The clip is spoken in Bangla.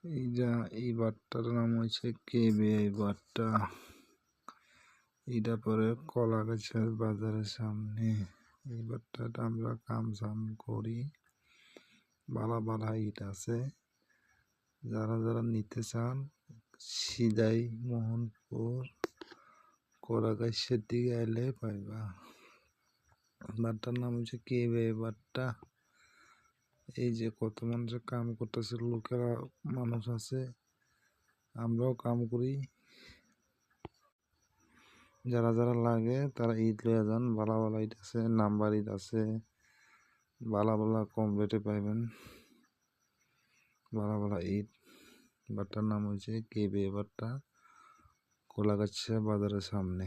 এই বাটটার নাম হচ্ছে কেবিআই বাট্টা। এটা পরে কলা গাছের বাজারের সামনে। এই বাট্টাটা আমরা কাম করি, বালা ইট আছে। যারা যারা নিতে চান সিদাই মোহনপুর কলা গাছের দিকে এলে পাইবা। বাট্টার নাম হচ্ছে কেবিআই বাট্টা। এই যে কত মানুষের কাম করতেছে, লোকেরা মানুষ আছে, আমরাও কাম করি। যারা যারা লাগে তারা ঈদ লইয়া যান। ভালা ঈদ আছে, নাম্বার ঈদ আছে, ভালা কম রেটে পাইবেন। ভালা ঈদ। বাট্টার নাম হচ্ছে কেবিআই বাট্টা, কোলাগাছা বাজারের সামনে।